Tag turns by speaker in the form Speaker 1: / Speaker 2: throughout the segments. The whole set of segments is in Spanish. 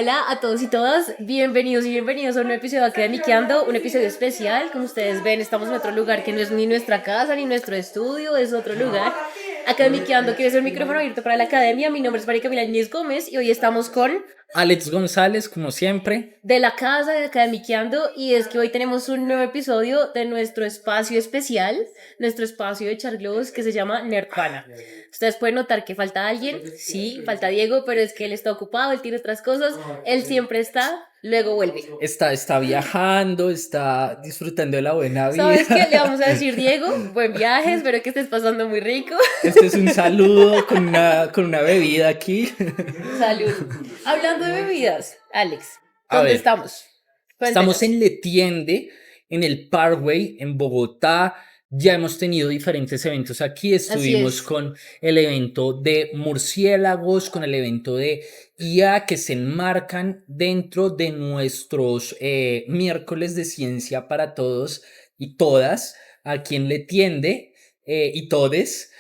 Speaker 1: Hola a todos y todas, bienvenidos y bienvenidos a un nuevo episodio de Academiqueando, un episodio especial. Como ustedes ven, estamos en otro lugar que no es ni nuestra casa ni nuestro estudio, es otro lugar. Academiqueando quiere ser un micrófono abierto para la academia. Mi nombre es María Camila Núñez Gómez y hoy estamos con
Speaker 2: Alex González, como siempre.
Speaker 1: de la casa de Academiqueando, y es que hoy tenemos un nuevo episodio de nuestro espacio especial, nuestro espacio de echar globos que se llama Nerdvana. Ustedes pueden notar que falta alguien, sí, falta Diego, pero es que él está ocupado, él tiene otras cosas, él siempre está, luego vuelve.
Speaker 2: Está viajando, está disfrutando de la buena vida.
Speaker 1: ¿Sabes qué? Le vamos a decir, Diego, buen viaje, espero que estés pasando muy rico.
Speaker 2: Este es un saludo con una bebida aquí.
Speaker 1: Salud. Hablando de bebidas, Alex,
Speaker 2: A
Speaker 1: ¿dónde
Speaker 2: ver,
Speaker 1: estamos?
Speaker 2: estamos
Speaker 1: Cuéntenos.
Speaker 2: en Letiende, en el Parkway, en Bogotá. Ya hemos tenido diferentes eventos aquí.
Speaker 1: Así
Speaker 2: Estuvimos
Speaker 1: es.
Speaker 2: con el evento de murciélagos, con el evento de IA, que se enmarcan dentro de nuestros miércoles de ciencia para todos y todas, a quien le tiende y todes.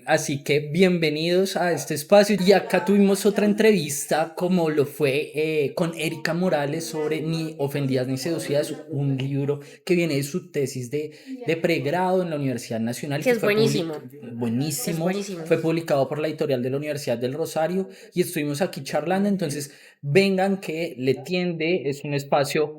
Speaker 2: Así que bienvenidos a este espacio. Y acá tuvimos otra entrevista, como lo fue con Erika Morales, sobre Ni ofendidas ni seducidas, un libro que viene de su tesis de pregrado en la Universidad Nacional,
Speaker 1: Que
Speaker 2: que
Speaker 1: es
Speaker 2: fue
Speaker 1: buenísimo. Es
Speaker 2: buenísimo,
Speaker 1: buenísimo.
Speaker 2: fue publicado por la editorial de la Universidad del Rosario, y estuvimos aquí charlando. Entonces vengan, que Le Tiende es un espacio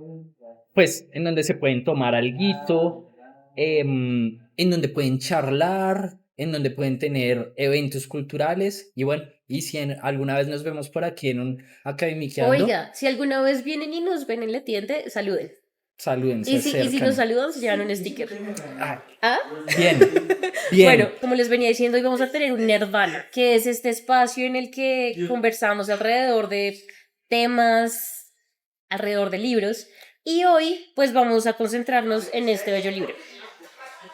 Speaker 2: pues en donde se pueden tomar alguito, en donde pueden charlar, en donde pueden tener eventos culturales. Y bueno, y si alguna vez nos vemos por aquí en un Academiqueando,
Speaker 1: Oiga, si alguna vez vienen y nos ven en la tienda, saluden.
Speaker 2: saluden, se
Speaker 1: Y si nos
Speaker 2: acercan.
Speaker 1: saludan, se llevan un sticker.
Speaker 2: Ah,
Speaker 1: ¿Ah?
Speaker 2: bien,
Speaker 1: Bueno,
Speaker 2: bien.
Speaker 1: como les venía diciendo, hoy vamos a tener un Nerdvana, que es este espacio en el que conversamos alrededor de temas, alrededor de libros. Y hoy, pues vamos a concentrarnos en este bello libro,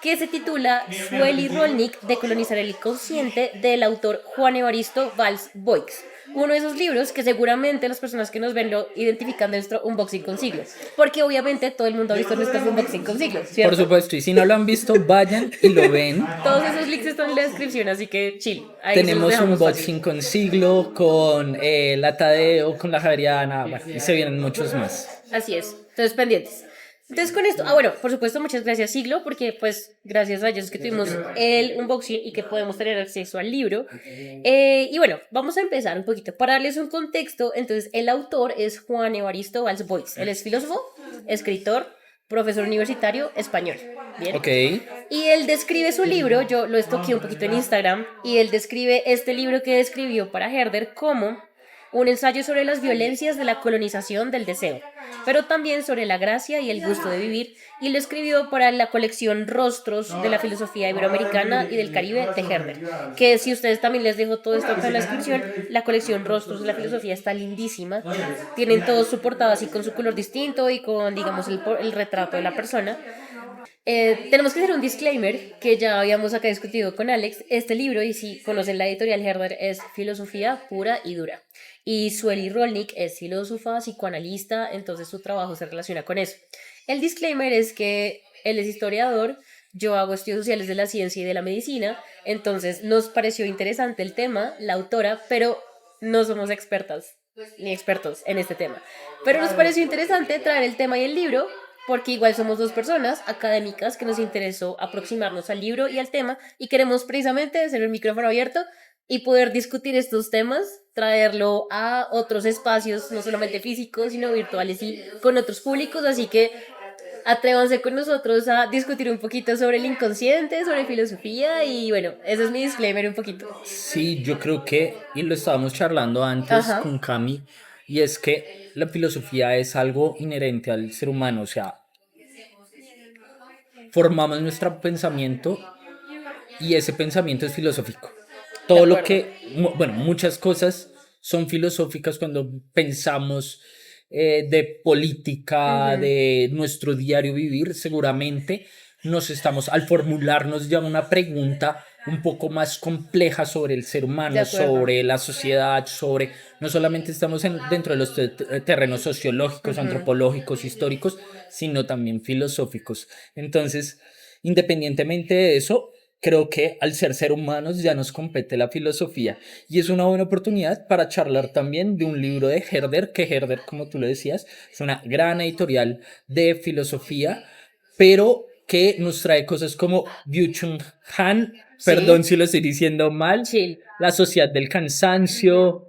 Speaker 1: que se titula Sueli Rolnik, Decolonizar el inconsciente, del autor Juan Evaristo Valls Boix. Uno de esos libros que seguramente las personas que nos ven lo identifican de nuestro unboxing con siglos, porque obviamente todo el mundo ha visto nuestros unboxing con siglos,
Speaker 2: Por
Speaker 1: ¿cierto?
Speaker 2: supuesto, y si no lo han visto, vayan y lo ven.
Speaker 1: Todos esos links están en la descripción, así que chill, ahí se los
Speaker 2: Tenemos un
Speaker 1: dejamos fácil.
Speaker 2: boxing con Siglo, con la Tadeo, con la Javeriana, bueno, y se vienen muchos más.
Speaker 1: Así es, entonces pendientes. Entonces con esto, bueno, por supuesto muchas gracias Siglo, porque pues gracias a ellos es que tuvimos el unboxing y que podemos tener acceso al libro. Y bueno, vamos a empezar un poquito. Para darles un contexto, entonces el autor es Juan Evaristo Valls Boix. Él es filósofo, escritor, profesor universitario español. Bien.
Speaker 2: Ok.
Speaker 1: Y él describe su libro, yo lo estoqué un poquito en Instagram, y él describe este libro que escribió para Herder como un ensayo sobre las violencias de la colonización del deseo, pero también sobre la gracia y el gusto de vivir, y lo escribió para la colección Rostros de la filosofía iberoamericana y del Caribe de Herder, que si ustedes también les dejo todo esto acá en la descripción, la colección Rostros de la filosofía está lindísima, tienen todos su portada así con su color distinto y con, digamos, el retrato de la persona. Tenemos que hacer un disclaimer que ya habíamos acá discutido con Alex. Este libro, y si conocen la editorial Herder, es filosofía pura y dura. Y Sueli Rolnik es filósofa, psicoanalista, entonces su trabajo se relaciona con eso. El disclaimer es que él es historiador, yo hago estudios sociales de la ciencia y de la medicina, entonces nos pareció interesante el tema, la autora, pero no somos expertas ni expertos en este tema. Pero nos pareció interesante traer el tema y el libro porque igual somos dos personas académicas que nos interesó aproximarnos al libro y al tema y queremos precisamente hacer un micrófono abierto y poder discutir estos temas, traerlo a otros espacios, no solamente físicos, sino virtuales y con otros públicos, así que atrévanse con nosotros a discutir un poquito sobre el inconsciente, sobre filosofía y bueno, ese es mi disclaimer un poquito.
Speaker 2: Sí, yo creo que, y lo estábamos charlando antes
Speaker 1: Ajá.
Speaker 2: con Cami, y es que la filosofía es algo inherente al ser humano. O sea, formamos nuestro pensamiento y ese pensamiento es filosófico.
Speaker 1: De
Speaker 2: Todo lo
Speaker 1: acuerdo.
Speaker 2: que, bueno, muchas cosas son filosóficas cuando pensamos de política,
Speaker 1: Ujú.
Speaker 2: de nuestro diario vivir. Seguramente nos estamos, al formularnos ya una pregunta un poco más compleja sobre el ser
Speaker 1: De
Speaker 2: humano,
Speaker 1: acuerdo.
Speaker 2: sobre la sociedad, sobre, no solamente estamos dentro de los terrenos sociológicos,
Speaker 1: Ujú.
Speaker 2: antropológicos, históricos, sino también filosóficos. Entonces, independientemente de eso, creo que al ser humanos ya nos compete la filosofía y es una buena oportunidad para charlar también de un libro de Herder, que Herder, como tú lo decías, es una gran editorial de filosofía, pero que nos trae cosas como Byung-Chul Han, perdón
Speaker 1: Sí,
Speaker 2: si lo estoy diciendo mal,
Speaker 1: chill.
Speaker 2: la sociedad del cansancio,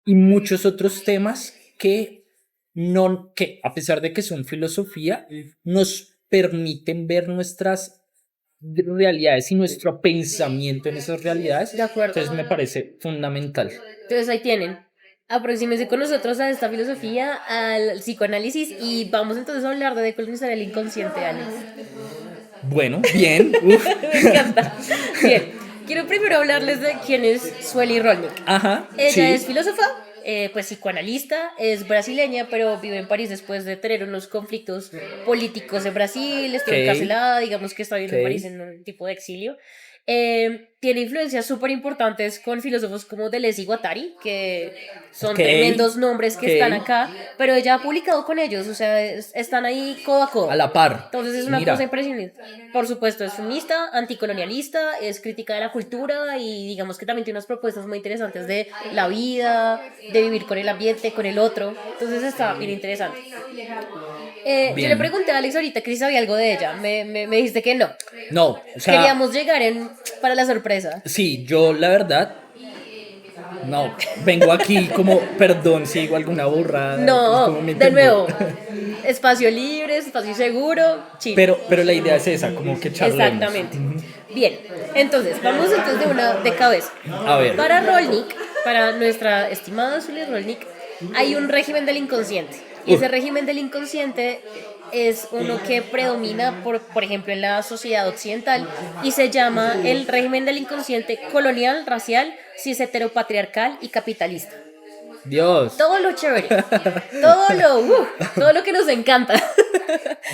Speaker 2: y muchos otros temas que, no, que a pesar de que son filosofía, nos permiten ver nuestras realidades y nuestro pensamiento en esas realidades.
Speaker 1: De acuerdo.
Speaker 2: Entonces me parece fundamental.
Speaker 1: Entonces ahí tienen. Aproxímense con nosotros a esta filosofía, al psicoanálisis y vamos entonces a hablar de decolonizar el inconsciente, Alex.
Speaker 2: Bueno, bien. Uf.
Speaker 1: Me encanta. Bien, quiero primero hablarles de quién es Sueli Rolnik.
Speaker 2: Ajá,
Speaker 1: Ella
Speaker 2: sí.
Speaker 1: es filósofa, pues psicoanalista, es brasileña, pero vive en París después de tener unos conflictos políticos en Brasil, estuvo
Speaker 2: Ok,
Speaker 1: encarcelada, digamos que está viviendo en París
Speaker 2: ok,
Speaker 1: en un tipo de exilio. Tiene influencias súper importantes con filósofos como Deleuze y Guattari, que son
Speaker 2: ok,
Speaker 1: tremendos nombres que están
Speaker 2: ok.
Speaker 1: acá, pero ella ha publicado con ellos, o sea, están ahí codo a
Speaker 2: A
Speaker 1: codo.
Speaker 2: la par.
Speaker 1: Entonces es una cosa
Speaker 2: Mira,
Speaker 1: impresionante. Por supuesto, es feminista, anticolonialista, es crítica de la cultura y digamos que también tiene unas propuestas muy interesantes de la vida, de vivir con el ambiente, con el otro. Entonces está bien interesante. Yo le
Speaker 2: bien.
Speaker 1: pregunté a Alex ahorita que si sabía algo de ella. Me dijiste que no.
Speaker 2: No, o sea,
Speaker 1: Queríamos llegar para la sorpresa.
Speaker 2: sí, yo la verdad, no, vengo aquí como, perdón si digo alguna burrada, pues
Speaker 1: No,
Speaker 2: como me
Speaker 1: de
Speaker 2: entiendo.
Speaker 1: nuevo. Espacio libre, espacio seguro, chill.
Speaker 2: Pero la idea es esa, como que charlemos.
Speaker 1: Exactamente. Bien, entonces, vamos entonces de cabeza.
Speaker 2: A ver,
Speaker 1: Para Rolnik, para nuestra estimada Zulia Rolnik, hay un régimen del inconsciente. Y
Speaker 2: uf,
Speaker 1: ese régimen del inconsciente es uno que predomina, por ejemplo, en la sociedad occidental y se llama el régimen del inconsciente colonial, racial, cis heteropatriarcal y capitalista.
Speaker 2: Dios,
Speaker 1: Todo lo chévere, todo lo que nos encanta.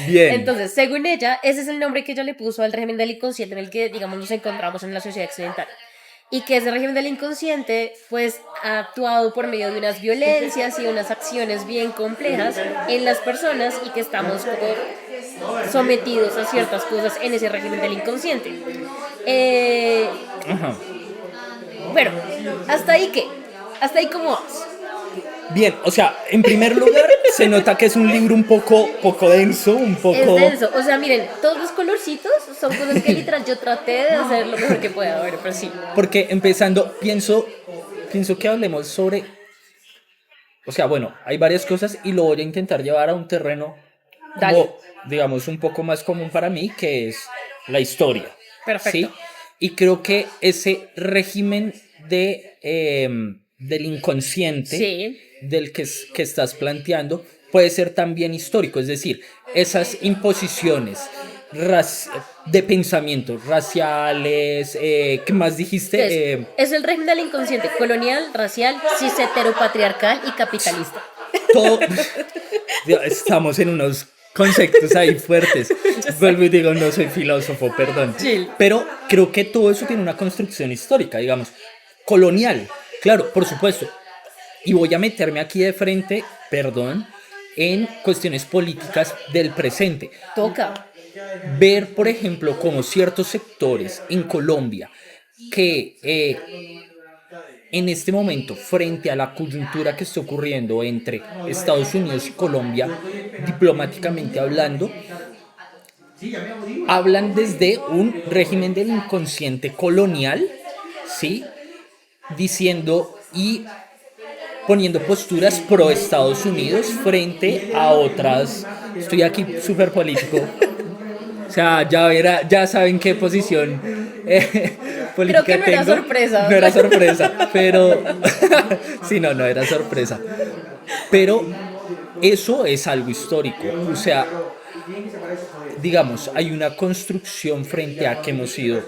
Speaker 2: bien,
Speaker 1: Entonces, según ella, ese es el nombre que ella le puso al régimen del inconsciente en el que, digamos, nos encontramos en la sociedad occidental. Y que ese régimen del inconsciente, pues, ha actuado por medio de unas violencias y unas acciones bien complejas en las personas y que estamos como sometidos a ciertas cosas en ese régimen del inconsciente. Eh,
Speaker 2: ajá.
Speaker 1: bueno, ¿hasta ahí qué? ¿Hasta ahí cómo vamos?
Speaker 2: Bien, o sea, en primer lugar, se nota que es un libro un poco denso, un
Speaker 1: Es
Speaker 2: poco...
Speaker 1: denso. O sea, miren, todos los colorcitos son cosas que literal yo traté de hacer lo mejor que pueda. Bueno, pero sí.
Speaker 2: Porque empezando, pienso que hablemos sobre... O sea, bueno, hay varias cosas y lo voy a intentar llevar a un terreno
Speaker 1: Dale.
Speaker 2: como, digamos, un poco más común para mí, que es la historia, ¿sí?
Speaker 1: Perfecto.
Speaker 2: Y creo que ese régimen del inconsciente
Speaker 1: Sí.
Speaker 2: que estás planteando puede ser también histórico, es decir, esas imposiciones raci- de pensamientos raciales, ¿qué más
Speaker 1: Entonces,
Speaker 2: dijiste?
Speaker 1: es el régimen del inconsciente colonial, racial, cis heteropatriarcal y capitalista.
Speaker 2: Todo, estamos en unos conceptos ahí fuertes. Vuelvo y digo, no soy filósofo, perdón.
Speaker 1: Chill.
Speaker 2: Pero creo que todo eso tiene una construcción histórica, digamos, colonial. Claro, por supuesto. Y voy a meterme aquí de frente, perdón, en cuestiones políticas del presente.
Speaker 1: Toca.
Speaker 2: Ver, por ejemplo, como ciertos sectores en Colombia que en este momento, frente a la coyuntura que está ocurriendo entre Estados Unidos y Colombia, diplomáticamente hablando, hablan desde un régimen del inconsciente colonial, ¿sí? Diciendo y poniendo posturas pro Estados Unidos frente a otras. Estoy aquí súper político. O sea, ya saben qué posición
Speaker 1: Creo que
Speaker 2: política
Speaker 1: no era
Speaker 2: tengo.
Speaker 1: sorpresa.
Speaker 2: No era sorpresa, pero sí, no era sorpresa. Pero eso es algo histórico. O sea, digamos, hay una construcción frente a que hemos sido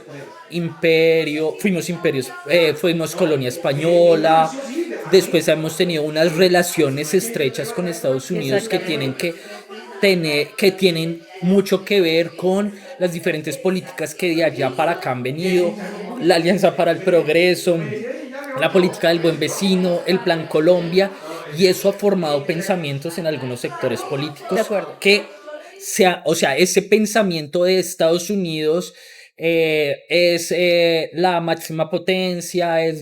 Speaker 2: imperios, fuimos colonia española, después hemos tenido unas relaciones estrechas con Estados Unidos
Speaker 1: Exactamente.
Speaker 2: que tienen mucho que ver con las diferentes políticas que de allá para acá han venido, la Alianza para el Progreso, la política del buen vecino, el Plan Colombia, y eso ha formado pensamientos en algunos sectores
Speaker 1: De
Speaker 2: políticos
Speaker 1: acuerdo.
Speaker 2: que o sea, ese pensamiento de Estados Unidos es la máxima potencia, es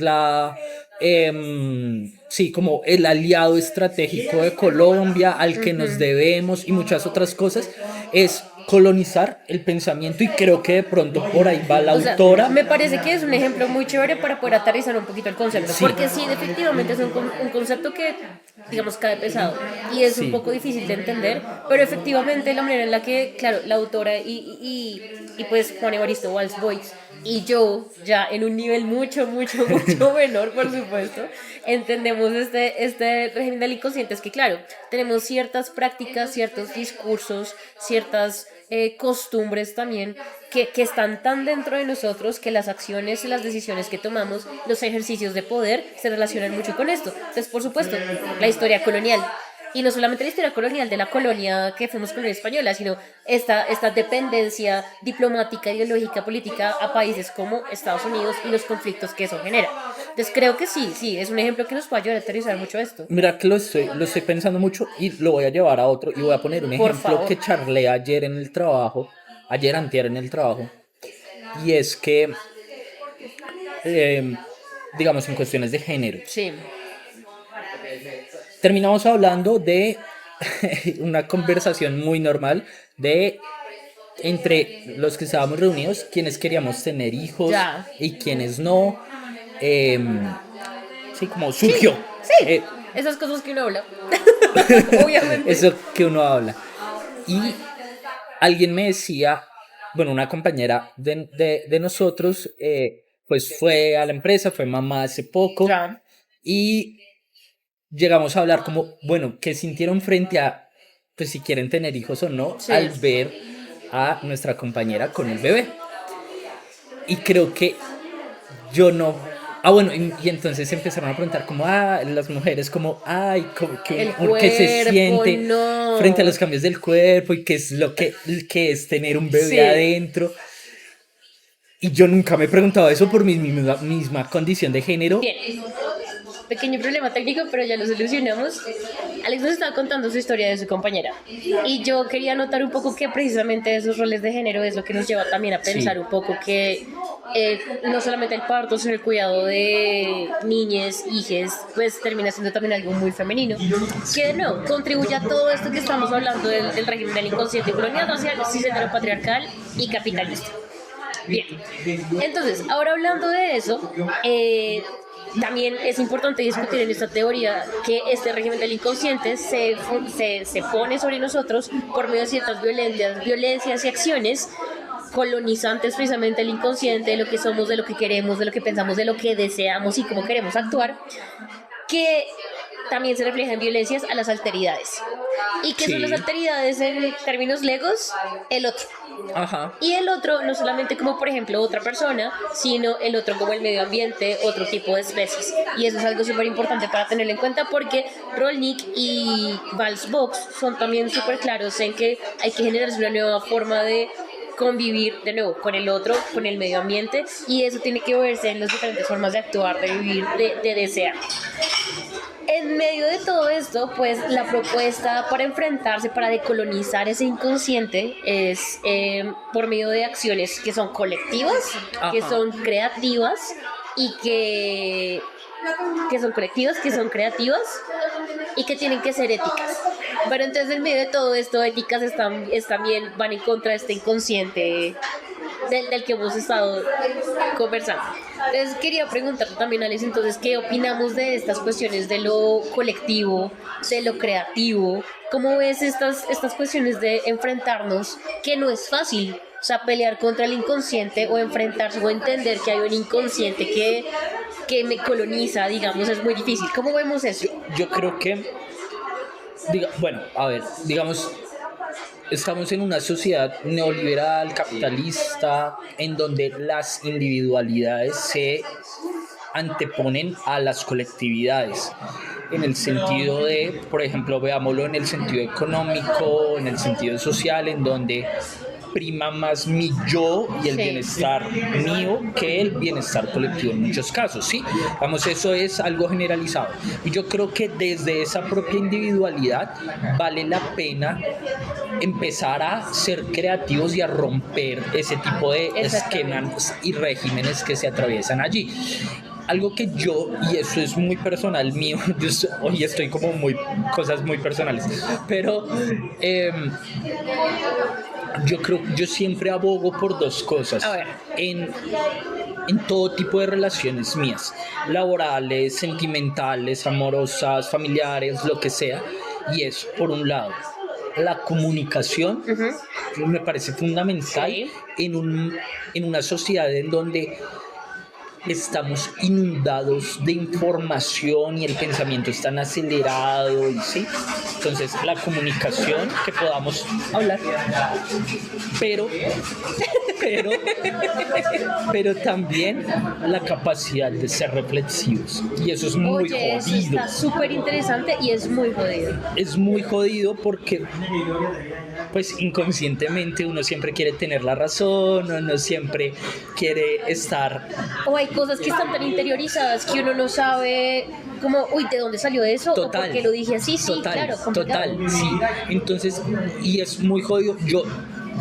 Speaker 2: sí, como el aliado estratégico de Colombia al que nos debemos y muchas otras cosas, es colonizar el pensamiento y creo que de pronto por ahí va la
Speaker 1: O sea,
Speaker 2: autora.
Speaker 1: me parece que es un ejemplo muy chévere para poder aterrizar un poquito el concepto,
Speaker 2: Sí.
Speaker 1: porque sí, efectivamente es un concepto que, digamos, cae pesado y es un
Speaker 2: Sí.
Speaker 1: poco difícil de entender, pero efectivamente la manera en la que, claro, la autora y pues Juan Evaristo Valls Boix y yo, ya en un nivel mucho, mucho, mucho menor, por supuesto, entendemos este régimen del inconsciente. Es que, claro, tenemos ciertas prácticas, ciertos discursos, ciertas costumbres también que están tan dentro de nosotros que las acciones y las decisiones que tomamos, los ejercicios de poder, se relacionan mucho con esto. Entonces, por supuesto, la historia colonial. Y no solamente la historia colonial de la colonia que fuimos colonia española, sino esta dependencia diplomática, ideológica, política a países como Estados Unidos y los conflictos que eso genera. Entonces creo que sí, es un ejemplo que nos puede ayudar a aterrizar mucho esto.
Speaker 2: Mira que lo estoy pensando mucho y lo voy a llevar a otro y voy a poner un
Speaker 1: Por
Speaker 2: ejemplo
Speaker 1: favor.
Speaker 2: que charlé ayer en el trabajo, ayer antier en el trabajo, y es que, digamos, en cuestiones de género,
Speaker 1: Sí,
Speaker 2: terminamos hablando de una conversación muy normal de entre los que estábamos reunidos, quienes queríamos tener hijos
Speaker 1: ya.
Speaker 2: y quienes no. Sí, como
Speaker 1: Sí,
Speaker 2: surgió.
Speaker 1: sí.
Speaker 2: eh,
Speaker 1: Esas cosas que uno habla. Obviamente.
Speaker 2: Eso que uno habla. Y alguien me decía, bueno, una compañera de nosotros, pues fue a la empresa, fue mamá hace poco,
Speaker 1: Ya.
Speaker 2: y llegamos a hablar como, bueno, ¿qué sintieron frente a, pues si quieren tener hijos o no,
Speaker 1: Sí.
Speaker 2: al ver a nuestra compañera con el bebé? Y creo que yo no. Ah, bueno, y entonces empezaron a preguntar como, las mujeres como,
Speaker 1: El
Speaker 2: ¿qué se
Speaker 1: cuerpo,
Speaker 2: siente
Speaker 1: no.
Speaker 2: frente a los cambios del cuerpo y qué es lo que es tener un bebé
Speaker 1: Sí.
Speaker 2: adentro? Y yo nunca me he preguntado eso por mi misma condición de género.
Speaker 1: Bien. Pequeño problema técnico, pero ya lo solucionamos. Alex nos estaba contando su historia de su compañera. Y yo quería notar un poco que precisamente esos roles de género es lo que nos lleva también a pensar
Speaker 2: Sí.
Speaker 1: un poco que no solamente el parto, sino el cuidado de niñas, hijes, pues termina siendo también algo muy femenino. Que no, contribuye a todo esto que estamos hablando del régimen del inconsciente colonial, social, cis-heteropatriarcal y capitalista. Bien, entonces, ahora hablando de eso, también es importante discutir en esta teoría que este régimen del inconsciente se pone sobre nosotros por medio de ciertas violencias y acciones colonizantes precisamente el inconsciente, de lo que somos, de lo que queremos, de lo que pensamos, de lo que deseamos y cómo queremos actuar, que también se refleja en violencias a las alteridades. ¿Y qué son las alteridades en términos legos? El otro.
Speaker 2: Ajá.
Speaker 1: Y el otro, no solamente como por ejemplo otra persona, sino el otro como el medio ambiente, otro tipo de especies. Y eso es algo súper importante para tenerlo en cuenta porque Rolnik y Valls Box son también súper claros en que hay que generar una nueva forma de convivir de nuevo con el otro, con el medio ambiente, y eso tiene que verse en las diferentes formas de actuar, de vivir, de desear. En medio de todo esto, pues la propuesta para enfrentarse, para decolonizar ese inconsciente es por medio de acciones que son colectivas, que son creativas y que son colectivas, que son creativas y que tienen que ser éticas. Pero entonces en medio de todo esto, éticas también van en contra de este inconsciente del que hemos estado conversando. Entonces quería preguntarte también, Alex, entonces, ¿qué opinamos de estas cuestiones de lo colectivo, de lo creativo? ¿Cómo ves estas cuestiones de enfrentarnos, que no es fácil? O sea, pelear contra el inconsciente o enfrentarse o entender que hay un inconsciente que me coloniza, digamos, es muy difícil. ¿Cómo vemos eso?
Speaker 2: Yo creo que, bueno, a ver, digamos, estamos en una sociedad neoliberal, capitalista, en donde las individualidades se anteponen a las colectividades, en el sentido de, por ejemplo, veámoslo en el sentido económico, en el sentido social, en donde prima más mi yo y el bienestar mío que el bienestar colectivo en muchos casos, ¿sí? Vamos, eso es algo generalizado. Y yo creo que desde esa propia individualidad vale la pena empezar a ser creativos y a romper ese tipo de
Speaker 1: Exactamente.
Speaker 2: esquemas y regímenes que se atraviesan allí. Algo que yo, y eso es muy personal mío, hoy estoy como muy, cosas muy personales, pero yo siempre abogo por dos cosas.
Speaker 1: A ver.
Speaker 2: En todo tipo de relaciones mías, laborales, sentimentales, amorosas, familiares, lo que sea, y es, por un lado, la comunicación, me parece fundamental
Speaker 1: Sí.
Speaker 2: en una sociedad en donde estamos inundados de información y el pensamiento es tan acelerado, y sí, entonces la comunicación, que podamos hablar, pero pero pero también la capacidad de ser reflexivos, y eso es muy
Speaker 1: Oye, eso
Speaker 2: jodido.
Speaker 1: está súper interesante y es muy jodido.
Speaker 2: Es muy jodido porque pues inconscientemente uno siempre quiere tener la razón, uno siempre quiere estar.
Speaker 1: O hay cosas que están tan interiorizadas que uno no sabe como, uy, ¿de dónde salió eso?
Speaker 2: Total,
Speaker 1: ¿O por qué lo dije así? Sí,
Speaker 2: total,
Speaker 1: claro, complicado.
Speaker 2: total, sí. Entonces, y es muy jodido. Yo,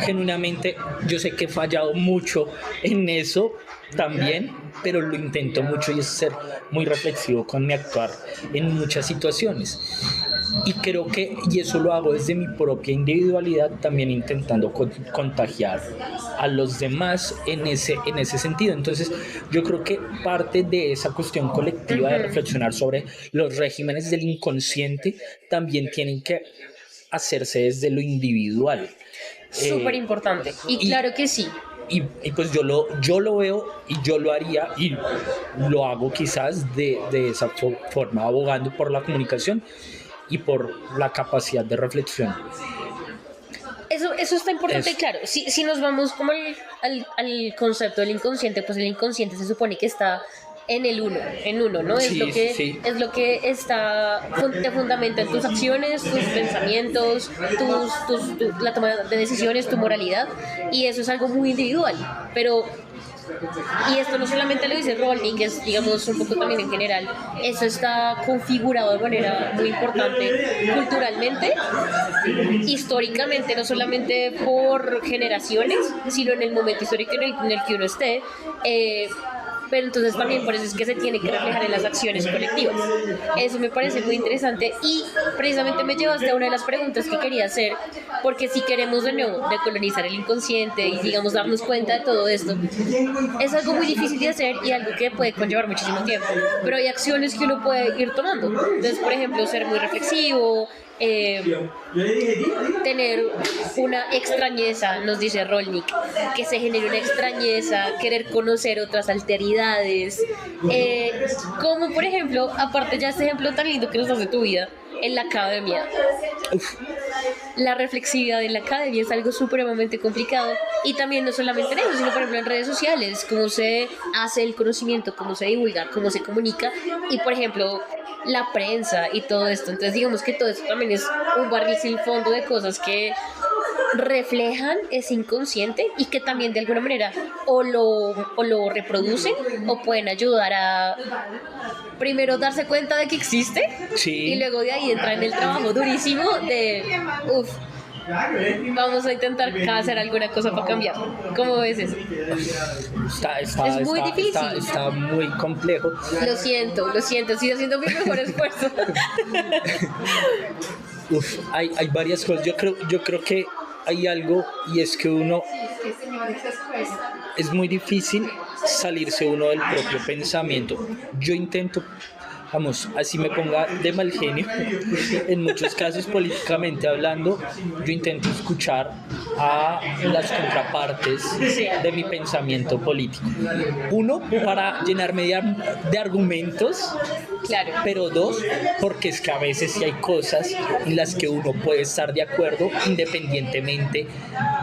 Speaker 2: genuinamente, yo sé que he fallado mucho en eso también, pero lo intento mucho, y es ser muy reflexivo con mi actuar en muchas situaciones. Y creo que, y eso lo hago desde mi propia individualidad, también intentando contagiar a los demás en ese sentido. Entonces, yo creo que parte de esa cuestión colectiva de reflexionar sobre los regímenes del inconsciente también tienen que hacerse desde lo individual.
Speaker 1: Súper importante. Y
Speaker 2: y,
Speaker 1: claro que sí.
Speaker 2: y pues yo lo veo y yo lo haría y lo hago quizás de esa forma, abogando por la comunicación y por la capacidad de reflexión.
Speaker 1: Eso está importante,
Speaker 2: Eso.
Speaker 1: claro. Si nos vamos como al concepto del inconsciente, pues el inconsciente se supone que está en uno, ¿no?
Speaker 2: Sí, sí.
Speaker 1: Es lo que está, te fundamenta en tus acciones, tus pensamientos, la toma de decisiones, tu moralidad, y eso es algo muy individual, pero y esto no solamente lo dice Rolling, es digamos un poco también en general, eso está configurado de manera muy importante culturalmente, históricamente, no solamente por generaciones, sino en el momento histórico en el que uno esté. Pero entonces también por eso es que se tiene que reflejar en las acciones colectivas. Eso me parece muy interesante y precisamente me llevaste a una de las preguntas que quería hacer, porque si queremos de nuevo decolonizar el inconsciente y digamos darnos cuenta de todo esto, es algo muy difícil de hacer y algo que puede conllevar muchísimo tiempo, pero hay acciones que uno puede ir tomando. Entonces, por ejemplo, ser muy reflexivo, tener una extrañeza, nos dice Rolnik, que se genere una extrañeza, querer conocer otras alteridades, como por ejemplo, aparte ya este ejemplo tan lindo que nos hace tu vida, en la academia.
Speaker 2: Uf.
Speaker 1: La reflexividad en la academia es algo supremamente complicado y también no solamente en eso, sino por ejemplo en redes sociales, cómo se hace el conocimiento, cómo se divulga, cómo se comunica y por ejemplo la prensa y todo esto. Entonces digamos que todo esto también es un barril sin fondo de cosas que reflejan ese inconsciente y que también de alguna manera o lo reproducen o pueden ayudar a primero darse cuenta de que existe,
Speaker 2: Sí.
Speaker 1: y luego de ahí entrar en el trabajo durísimo de vamos a intentar hacer alguna cosa para cambiar. ¿Cómo ves eso? Es muy difícil.
Speaker 2: Está muy complejo.
Speaker 1: Lo siento, estoy haciendo mi mejor esfuerzo.
Speaker 2: Hay varias cosas. Yo creo que hay algo, y es que uno es muy difícil salirse uno del propio pensamiento. Yo intento, vamos, así me ponga de mal genio, en muchos casos políticamente hablando, yo intento escuchar a las contrapartes de mi pensamiento político. Uno, para llenarme de argumentos,
Speaker 1: Claro.
Speaker 2: pero dos, porque es que a veces sí hay cosas en las que uno puede estar de acuerdo independientemente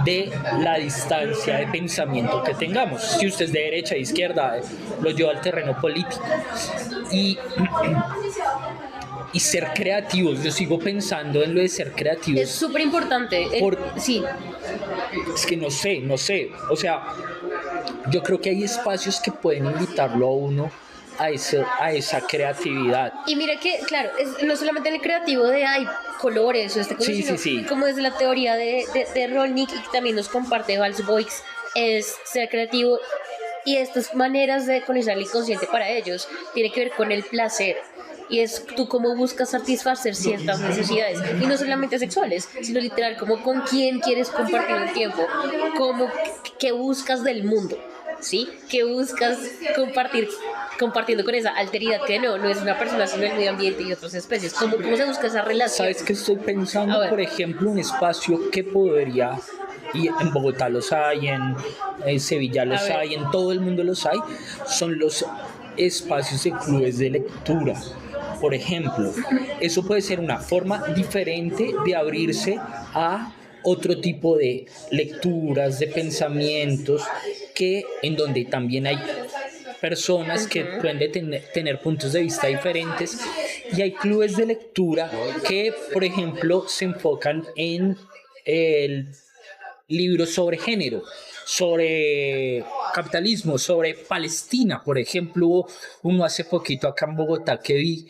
Speaker 2: de la distancia de pensamiento que tengamos. Si usted es de derecha, de izquierda, lo lleva al terreno político. Y ser creativos, yo sigo pensando en lo de ser creativos.
Speaker 1: Es súper importante. Sí.
Speaker 2: Es que no sé, o sea, yo creo que hay espacios que pueden invitarlo a uno a esa creatividad.
Speaker 1: Y mira que, claro, no solamente en el creativo de hay colores o este color,
Speaker 2: Sí,
Speaker 1: sino
Speaker 2: sí, sí.
Speaker 1: como desde la teoría de Rolnick y que también nos comparte Vals Boix, es ser creativo y estas maneras de colonizar el inconsciente para ellos tiene que ver con el placer. Y es tú cómo buscas satisfacer ciertas necesidades, y no solamente sexuales, sino literal, como con quién quieres compartir el tiempo, como qué buscas del mundo, ¿sí? ¿Qué buscas compartiendo con esa alteridad que no es una persona, sino el medio ambiente y otras especies? ¿Cómo se busca esa relación?
Speaker 2: ¿Sabes qué estoy pensando? Por ejemplo, un espacio que podría, y en Bogotá los hay, en Sevilla los hay, en todo el mundo los hay, son los espacios de clubes de lectura. Por ejemplo, eso puede ser una forma diferente de abrirse a otro tipo de lecturas, de pensamientos, que en donde también hay personas que pueden tener puntos de vista diferentes, y hay clubes de lectura que, por ejemplo, se enfocan en el libros sobre género, sobre capitalismo, sobre Palestina. Por ejemplo, hubo uno hace poquito acá en Bogotá que vi,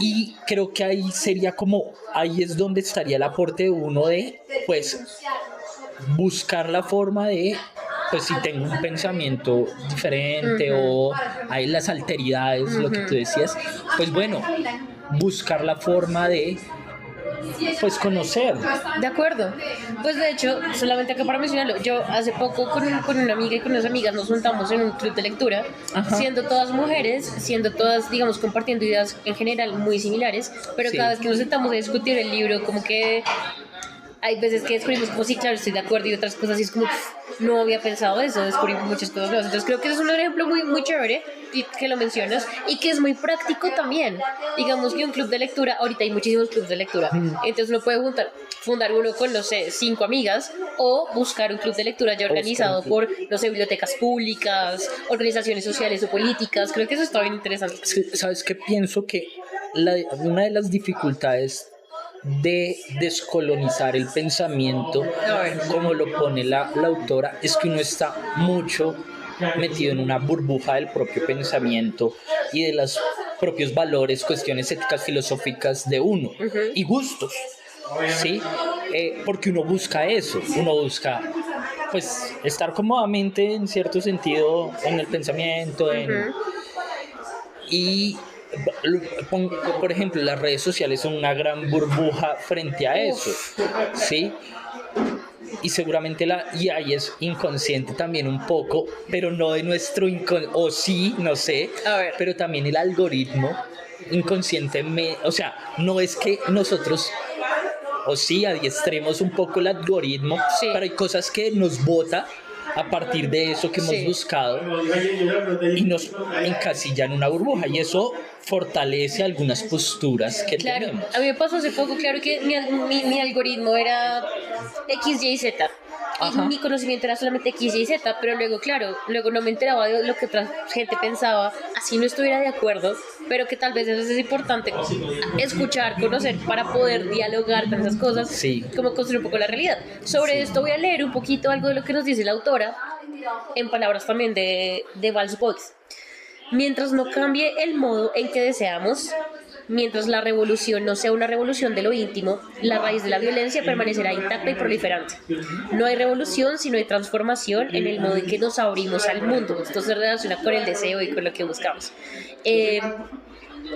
Speaker 2: y creo que ahí sería como, ahí es donde estaría el aporte de uno de, pues, buscar la forma de, pues, si tengo un pensamiento diferente o hay las alteridades, lo que tú decías, pues bueno, buscar la forma de, pues, conocer.
Speaker 1: De acuerdo. Pues de hecho, solamente acá para mencionarlo, yo hace poco con una amiga y con unas amigas nos juntamos en un club de lectura, siendo todas mujeres, siendo todas, digamos, compartiendo ideas en general muy similares, pero cada vez que nos sentamos a discutir el libro, como que hay veces que descubrimos como sí, claro, estoy de acuerdo, y otras cosas y es como no había pensado eso, descubrimos muchas cosas nuevas. Entonces creo que eso es un ejemplo muy chévere y que lo mencionas, y que es muy práctico también. Digamos que un club de lectura, ahorita hay muchísimos clubes de lectura, entonces uno puede fundar uno con, no sé, 5 amigas, o buscar un club de lectura ya organizado por, no sé, bibliotecas públicas, organizaciones sociales o políticas. Creo que eso está bien interesante.
Speaker 2: ¿Sabes qué? Pienso que una de las dificultades de descolonizar el pensamiento, como lo pone la autora, es que uno está mucho metido en una burbuja del propio pensamiento y de los propios valores, cuestiones éticas, filosóficas de uno y gustos, ¿sí? Porque uno busca eso, uno busca, pues, estar cómodamente, en cierto sentido, en el pensamiento, y por ejemplo, las redes sociales son una gran burbuja frente a eso, ¿sí? Y seguramente la IA es inconsciente también un poco, pero no de nuestro o sí, no sé, pero también el algoritmo inconscientemente, o sea, no es que nosotros, o sí, adiestremos un poco el algoritmo, pero hay cosas que nos bota a partir de eso que hemos buscado y nos encasilla en una burbuja, y eso fortalece algunas posturas que tenemos.
Speaker 1: A mí me pasó hace poco, claro que mi algoritmo era X, Y, Z. Y mi conocimiento era solamente X, Y, Z, pero luego no me enteraba de lo que otra gente pensaba, así no estuviera de acuerdo, pero que tal vez eso es importante escuchar, conocer, para poder dialogar con esas cosas, como construir un poco la realidad. Sobre esto voy a leer un poquito algo de lo que nos dice la autora, en palabras también de Vals Boix. Mientras no cambie el modo en que deseamos, mientras la revolución no sea una revolución de lo íntimo, la raíz de la violencia permanecerá intacta y proliferante. No hay revolución, sino hay transformación en el modo en que nos abrimos al mundo. Esto se relaciona con el deseo y con lo que buscamos.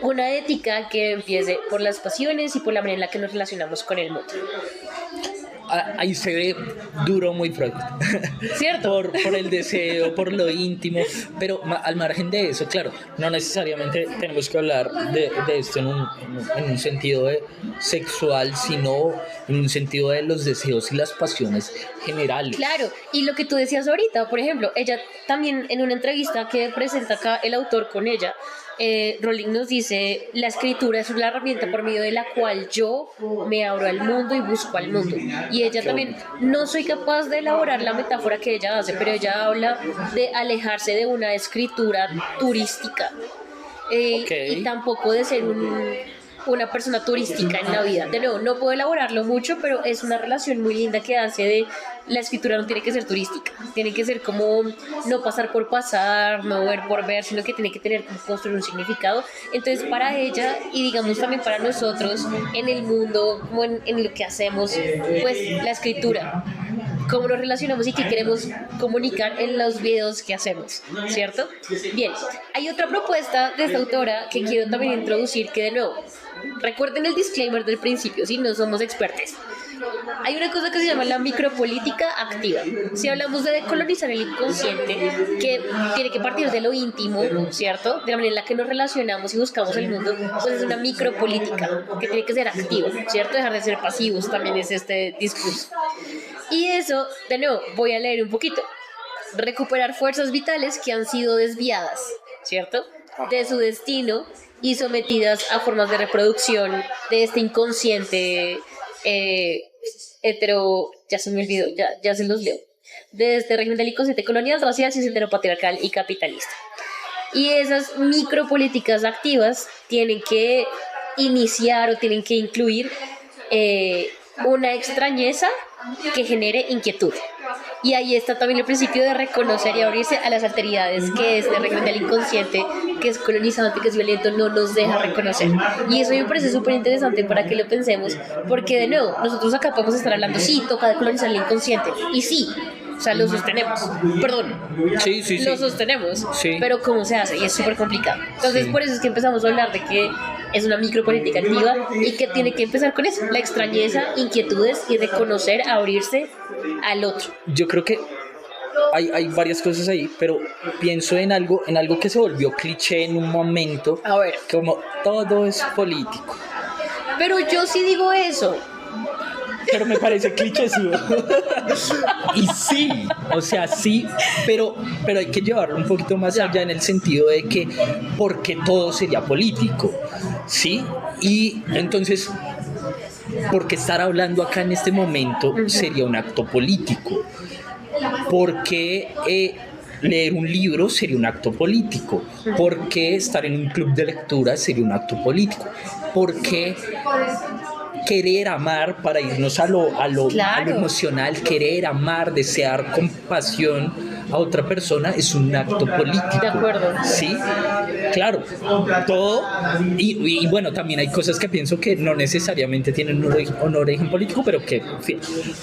Speaker 1: Una ética que empiece por las pasiones y por la manera en la que nos relacionamos con el mundo.
Speaker 2: Ahí se ve duro muy Freud,
Speaker 1: ¿cierto?
Speaker 2: por el deseo, por lo íntimo, pero al margen de eso, claro, no necesariamente tenemos que hablar de esto en un sentido sexual, sino en un sentido de los deseos y las pasiones generales.
Speaker 1: Claro, y lo que tú decías ahorita, por ejemplo, ella también en una entrevista que presenta acá el autor con ella, Rowling nos dice: la escritura es una herramienta por medio de la cual yo me abro al mundo y busco al mundo. Y ella también, no soy capaz de elaborar la metáfora que ella hace, pero ella habla de alejarse de una escritura turística, y tampoco de ser una persona turística en la vida. De nuevo, no puedo elaborarlo mucho, pero es una relación muy linda que hace de la escritura no tiene que ser turística, tiene que ser como no pasar por pasar, no ver por ver, sino que tiene que tener como construir un significado. Entonces para ella y digamos también para nosotros en el mundo, como en lo que hacemos, pues la escritura, cómo nos relacionamos y qué queremos comunicar en los videos que hacemos, ¿cierto? Bien, hay otra propuesta de esta autora que quiero también introducir, que de nuevo, recuerden el disclaimer del principio, si no somos expertos. Hay una cosa que se llama la micropolítica activa. Si hablamos de decolonizar el inconsciente, que tiene que partir de lo íntimo, ¿cierto? De la manera en la que nos relacionamos y buscamos el mundo, pues es una micropolítica que tiene que ser activa, ¿cierto? Dejar de ser pasivos también es este discurso. Y eso, de nuevo, voy a leer un poquito. Recuperar fuerzas vitales que han sido desviadas, ¿cierto? De su destino y sometidas a formas de reproducción de este inconsciente ya se me olvidó, ya se los leo, de este régimen del inconsciente colonial, racial, cisgénero, patriarcal y capitalista. Y esas micropolíticas activas tienen que iniciar o tienen que incluir una extrañeza que genere inquietud. Y ahí está también el principio de reconocer y abrirse a las alteridades que este régimen del inconsciente, que es colonizante, que es violento, no nos deja reconocer. Y eso me parece súper interesante para que lo pensemos, porque de nuevo, nosotros acá podemos estar hablando, sí, toca decolonizar el inconsciente, y sí, o sea, lo sostenemos, perdón,
Speaker 2: Sí.
Speaker 1: lo sostenemos,
Speaker 2: Sí.
Speaker 1: pero ¿cómo se hace? Y es súper complicado. Entonces,
Speaker 2: Sí.
Speaker 1: por eso es que empezamos a hablar de que es una micropolítica activa y que tiene que empezar con eso, la extrañeza, inquietudes y reconocer, abrirse al otro.
Speaker 2: Yo creo que hay varias cosas ahí, pero pienso en algo que se volvió cliché en un momento,
Speaker 1: A ver,
Speaker 2: como todo es político.
Speaker 1: pero yo sí digo eso.
Speaker 2: Pero me parece clichésudo. Y sí, o sea, sí, pero hay que llevarlo un poquito más allá en el sentido de que, porque todo sería político, ¿sí? Y entonces, porque estar hablando acá en este momento sería un acto político, porque leer un libro sería un acto político, porque estar en un club de lectura sería un acto político, porque querer amar, para irnos a lo
Speaker 1: Claro.
Speaker 2: emocional, querer amar, desear con pasión a otra persona es un acto político.
Speaker 1: De acuerdo.
Speaker 2: Sí, claro, todo. Y bueno, también hay cosas que pienso que no necesariamente tienen un origen político, pero que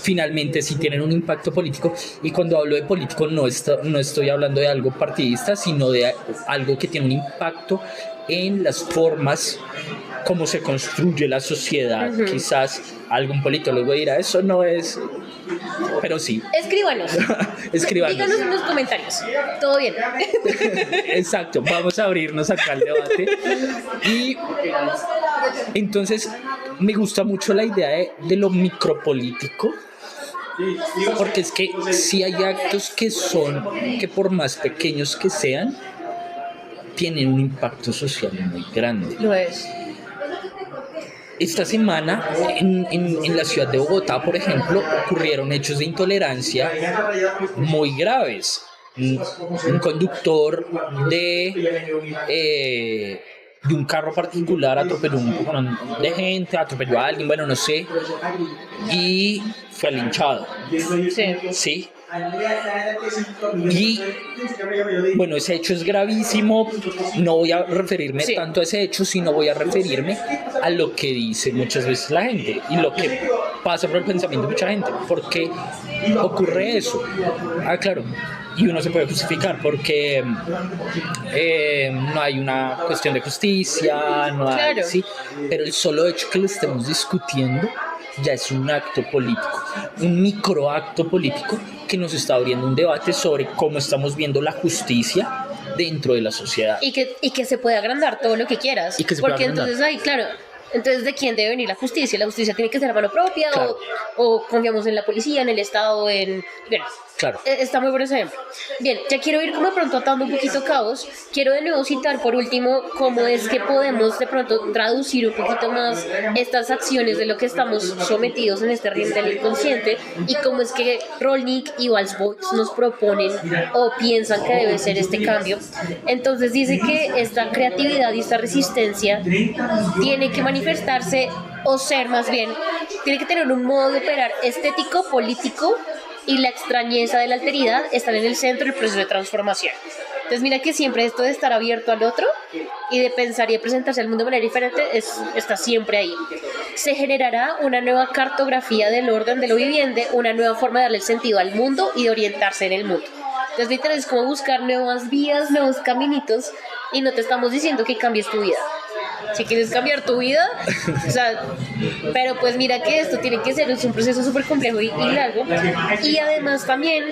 Speaker 2: finalmente sí tienen un impacto político. Y cuando hablo de político no estoy hablando de algo partidista, sino de algo que tiene un impacto en las formas cómo se construye la sociedad. Quizás algún politólogo dirá, eso no es, pero sí.
Speaker 1: Escríbanos.
Speaker 2: Escríbanos.
Speaker 1: Díganos en los comentarios. Todo bien.
Speaker 2: Exacto, vamos a abrirnos acá al debate. Y entonces me gusta mucho la idea de lo micropolítico, porque es que sí hay actos que por más pequeños que sean, tienen un impacto social muy grande.
Speaker 1: Lo es.
Speaker 2: Esta semana en la ciudad de Bogotá, por ejemplo, ocurrieron hechos de intolerancia muy graves. Un conductor de un carro particular atropelló un montón de gente, atropelló a alguien, bueno, no sé, y fue linchado.
Speaker 1: Sí.
Speaker 2: ¿Sí? Y bueno, ese hecho es gravísimo. No voy a referirme tanto a ese hecho, sino voy a referirme a lo que dice muchas veces la gente y lo que pasa por el pensamiento de mucha gente. ¿Por qué ocurre eso? Ah, claro, y uno se puede justificar porque no hay una cuestión de justicia, no hay,
Speaker 1: Claro.
Speaker 2: ¿sí? Pero el solo hecho que lo estemos discutiendo ya es un acto político, un microacto político que nos está abriendo un debate sobre cómo estamos viendo la justicia dentro de la sociedad.
Speaker 1: Y que se puede agrandar todo lo que quieras.
Speaker 2: Y que se pueda
Speaker 1: porque
Speaker 2: agrandar.
Speaker 1: entonces ahí, claro, entonces ¿de quién debe venir la justicia? La justicia tiene que ser a mano propia,
Speaker 2: Claro.
Speaker 1: o confiamos en la policía, en el Estado, en... Bien,
Speaker 2: Claro.
Speaker 1: está muy bueno ese ejemplo. Bien, ya quiero ir como de pronto atando un poquito cabos. Quiero de nuevo citar por último cómo es que podemos de pronto traducir un poquito más estas acciones de lo que estamos sometidos en este régimen del inconsciente y cómo es que Rolnik y Walsbox nos proponen o piensan que debe ser este cambio. Entonces dice que esta creatividad y esta resistencia tiene que manifestarse manifestarse o ser más bien, tiene que tener un modo de operar estético, político, y la extrañeza de la alteridad están en el centro del proceso de transformación. Entonces mira que siempre esto de estar abierto al otro y de pensar y de presentarse al mundo de manera diferente está siempre ahí. Se generará una nueva cartografía del orden de lo viviente, una nueva forma de darle sentido al mundo y de orientarse en el mundo. Entonces literal es como buscar nuevas vías, nuevos caminitos, y no te estamos diciendo que cambies tu vida. Si quieres cambiar tu vida, o sea, pero pues mira que esto tiene que ser, es un proceso súper complejo y largo. Y además también,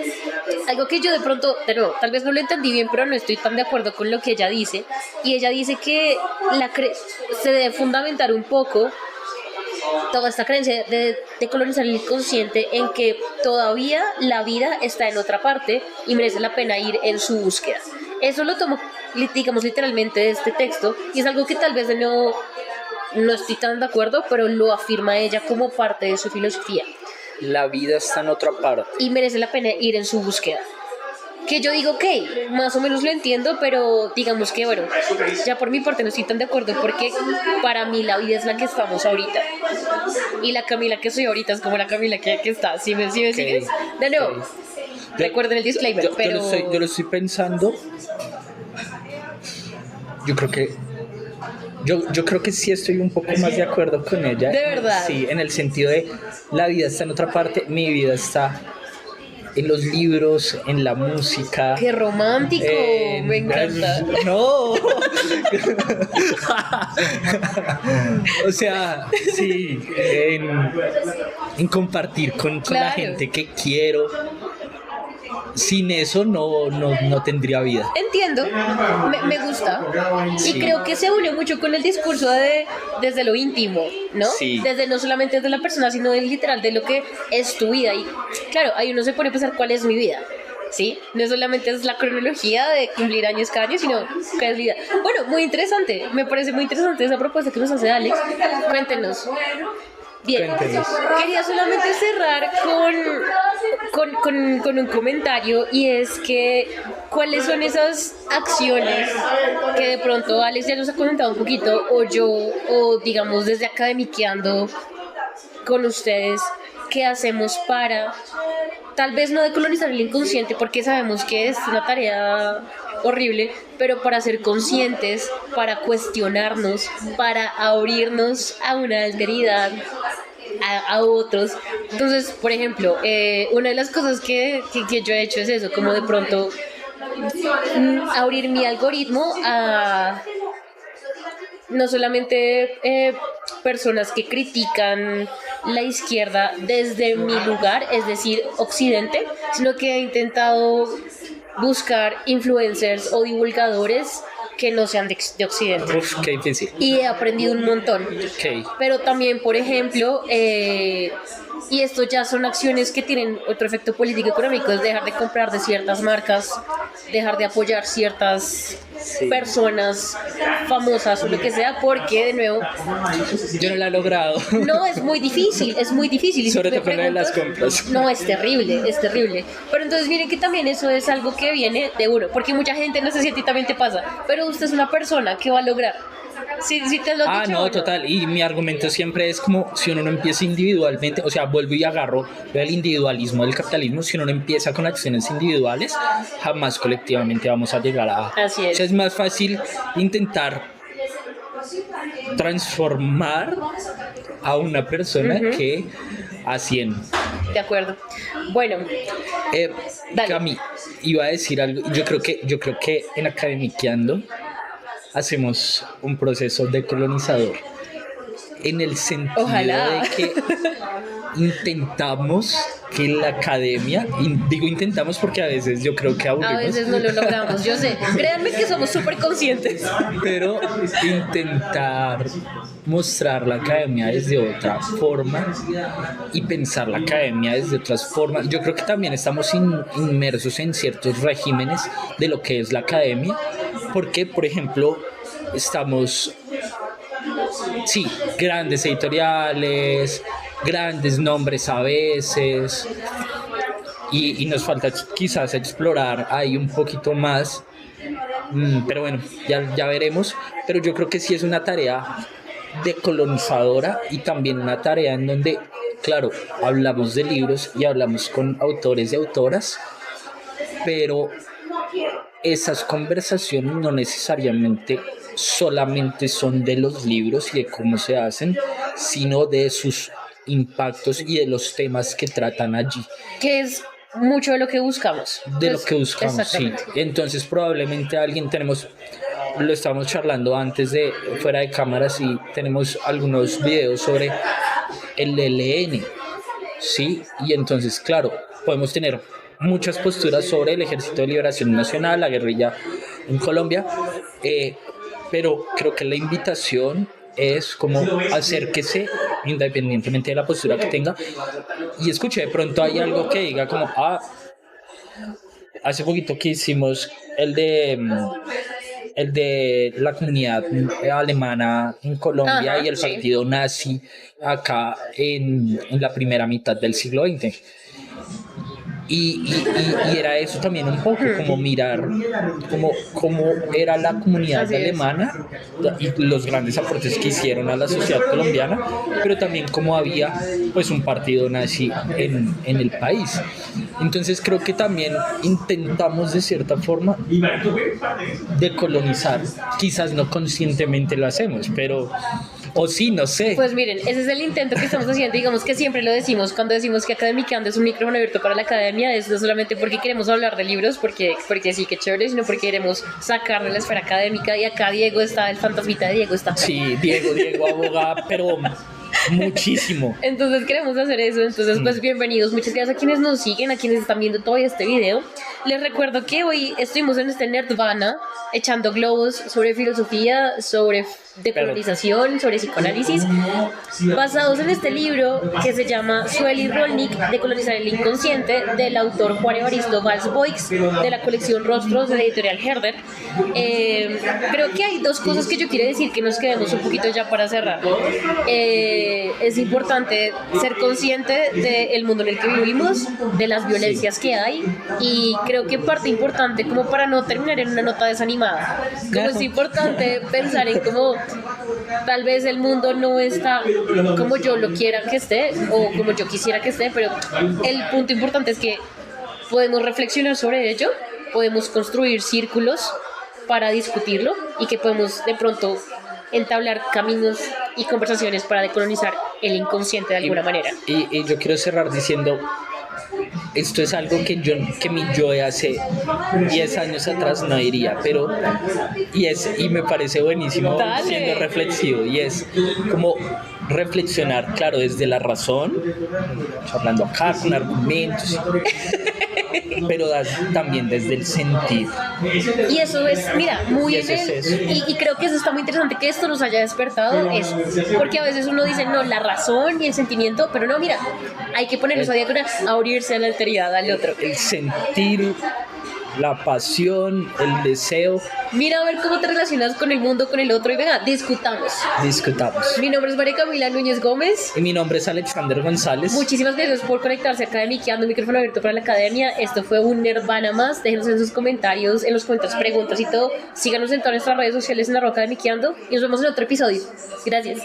Speaker 1: algo que yo de pronto, de nuevo, tal vez no lo entendí bien, pero no estoy tan de acuerdo con lo que ella dice. Y ella dice que se debe fundamentar un poco toda esta creencia de colonizar el inconsciente en que todavía la vida está en otra parte y merece la pena ir en su búsqueda. Eso lo tomo, digamos, literalmente de este texto, y es algo que tal vez no estoy tan de acuerdo, pero lo afirma ella como parte de su filosofía.
Speaker 2: La vida está en otra parte.
Speaker 1: Y merece la pena ir en su búsqueda. Que yo digo, ok, más o menos lo entiendo, pero digamos que, bueno, ya por mi parte no estoy tan de acuerdo, porque para mí la vida es la que estamos ahorita. Y la Camila que soy ahorita es como la Camila que está. ¿Sí me sigues? De nuevo, recuerden el disclaimer, pero...
Speaker 2: Yo lo estoy pensando. Yo creo que sí estoy un poco más de acuerdo con ella.
Speaker 1: ¿De verdad?
Speaker 2: Sí, en el sentido de la vida está en otra parte, mi vida está en los libros, en la música.
Speaker 1: ¡Qué romántico! Me encanta.
Speaker 2: No. O sea, sí, en compartir con la gente que quiero. Sin eso no tendría vida.
Speaker 1: Entiendo, me gusta.
Speaker 2: Sí.
Speaker 1: Y creo que se une mucho con el discurso desde lo íntimo, ¿no?
Speaker 2: Sí.
Speaker 1: Desde no solamente de la persona, sino del literal de lo que es tu vida. Y claro, ahí uno se pone a pensar cuál es mi vida, ¿sí? No solamente es la cronología de cumplir años cada año, sino cuál es mi vida. Bueno, muy interesante. Me parece muy interesante esa propuesta que nos hace Alex. Cuéntenos. Bien,
Speaker 2: Cuéntenos.
Speaker 1: quería solamente cerrar con un comentario, y es que cuáles son esas acciones que de pronto Alex ya nos ha comentado un poquito, o yo, o digamos desde academiqueando con ustedes, que hacemos para tal vez no decolonizar el inconsciente, porque sabemos que es una tarea horrible, pero para ser conscientes, para cuestionarnos, para abrirnos a una alteridad, a otros. Entonces, por ejemplo, una de las cosas que yo he hecho es eso, como de pronto abrir mi algoritmo a no solamente personas que critican la izquierda desde mi lugar, es decir, Occidente, sino que he intentado buscar influencers o divulgadores que no sean de Occidente.
Speaker 2: Uf, qué difícil.
Speaker 1: Y he aprendido un montón.
Speaker 2: Okay.
Speaker 1: Pero también, por ejemplo, y esto ya son acciones que tienen otro efecto político económico, es dejar de comprar de ciertas marcas, dejar de apoyar ciertas personas famosas o lo que sea, porque de nuevo
Speaker 2: yo no lo he logrado.
Speaker 1: no, es muy difícil. Y
Speaker 2: sobre
Speaker 1: si
Speaker 2: todo con lo de las compras.
Speaker 1: no, es terrible. Pero entonces miren que también eso es algo que viene de uno, porque mucha gente, no sé si a ti también te pasa, pero usted es una persona que va a lograr. Sí, te lo he dicho,
Speaker 2: No,
Speaker 1: ¿o no?
Speaker 2: total. Y mi argumento siempre es como si uno no empieza individualmente, o sea, vuelvo y agarro el individualismo del capitalismo. Si uno no empieza con acciones individuales, jamás colectivamente vamos a llegar a...
Speaker 1: Así es.
Speaker 2: O sea, es más fácil intentar transformar a una persona que a 100.
Speaker 1: De acuerdo. Bueno, dale.
Speaker 2: Cami, iba a decir algo. Yo creo que en Academiqueando hacemos un proceso decolonizador en el sentido
Speaker 1: Ojalá.
Speaker 2: de que intentamos que la academia, digo intentamos porque a veces yo creo que aburrimos,
Speaker 1: A veces no lo logramos, yo sé. Créanme que somos súper conscientes.
Speaker 2: pero intentar mostrar la academia desde otra forma y pensar la academia desde otras formas. Yo creo que también estamos inmersos en ciertos regímenes de lo que es la academia, porque, por ejemplo, estamos, sí, grandes editoriales, grandes nombres a veces, y nos falta quizás explorar ahí un poquito más, pero bueno, ya veremos. Pero yo creo que sí es una tarea decolonizadora y también una tarea en donde, claro, hablamos de libros y hablamos con autores y autoras, pero esas conversaciones no necesariamente solamente son de los libros y de cómo se hacen, sino de sus impactos y de los temas que tratan allí.
Speaker 1: Que es mucho de lo que buscamos.
Speaker 2: De lo que buscamos, sí. Entonces probablemente lo estamos charlando antes de fuera de cámaras y tenemos algunos videos sobre el ELN, sí, y entonces claro, podemos tener muchas posturas sobre el Ejército de Liberación Nacional, la guerrilla en Colombia, pero creo que la invitación es como acérquese independientemente de la postura que tenga y escuche, de pronto hay algo que diga como, hace poquito que hicimos el de la comunidad alemana en Colombia. Ajá, y el partido nazi acá en la primera mitad del siglo XX. Y era eso también un poco, como mirar cómo era la comunidad alemana y los grandes aportes que hicieron a la sociedad colombiana, pero también cómo había pues un partido nazi en el país. Entonces creo que también intentamos de cierta forma decolonizar, quizás no conscientemente lo hacemos, pero... O sí, no sé.
Speaker 1: Pues miren, ese es el intento que estamos haciendo. Digamos que siempre lo decimos cuando decimos que Academicando es un micrófono abierto para la academia. Es no solamente porque queremos hablar de libros, porque sí, que chévere, sino porque queremos sacarle la esfera académica. Y acá Diego está, el fantasmita de Diego está.
Speaker 2: Sí, Diego aboga, pero muchísimo.
Speaker 1: Entonces queremos hacer eso. Entonces pues bienvenidos, muchas gracias a quienes nos siguen, a quienes están viendo todavía este video. Les recuerdo que hoy estuvimos en este Nerdvana echando globos sobre filosofía, sobre decolonización, sobre psicoanálisis, basados en este libro que se llama Sueli Rolnik, Decolonizar el inconsciente, del autor Juan Evaristo Valls-Boix, de la colección Rostros de la editorial Herder. Creo que hay dos cosas que yo quiero decir, que nos quedemos un poquito ya para cerrar. Es importante ser consciente del mundo en el que vivimos, de las violencias que hay, y creo que parte importante, como para no terminar en una nota desanimada, como es importante pensar en cómo tal vez el mundo no está como yo lo quiera que esté o como yo quisiera que esté, pero el punto importante es que podemos reflexionar sobre ello, podemos construir círculos para discutirlo y que podemos de pronto entablar caminos y conversaciones para decolonizar el inconsciente de alguna manera.
Speaker 2: Y yo quiero cerrar diciendo, esto es algo que mi yo de hace 10 años atrás no diría, pero y me parece buenísimo. Dale. Siendo reflexivo, y es como reflexionar, claro, desde la razón, hablando acá con argumentos, pero también desde el sentir.
Speaker 1: Y eso es, mira, muy en el, y creo que eso está muy interesante que esto nos haya despertado, eso, porque a veces uno dice, no, la razón y el sentimiento, pero no, mira, hay que poner esa diagonal, abrirse a la alteridad, al otro.
Speaker 2: El sentir, la pasión, el deseo.
Speaker 1: Mira a ver cómo te relacionas con el mundo, con el otro, y venga, discutamos. Mi nombre es María Camila Núñez Gómez.
Speaker 2: Y mi nombre es Alexander González.
Speaker 1: Muchísimas gracias por conectarse acá de Miqueando, un micrófono abierto para la academia. Esto fue un Nerdvana más. Déjenos en sus comentarios, en los comentarios, preguntas y todo. Síganos en todas nuestras redes sociales en @academiqueando y nos vemos en otro episodio. Gracias.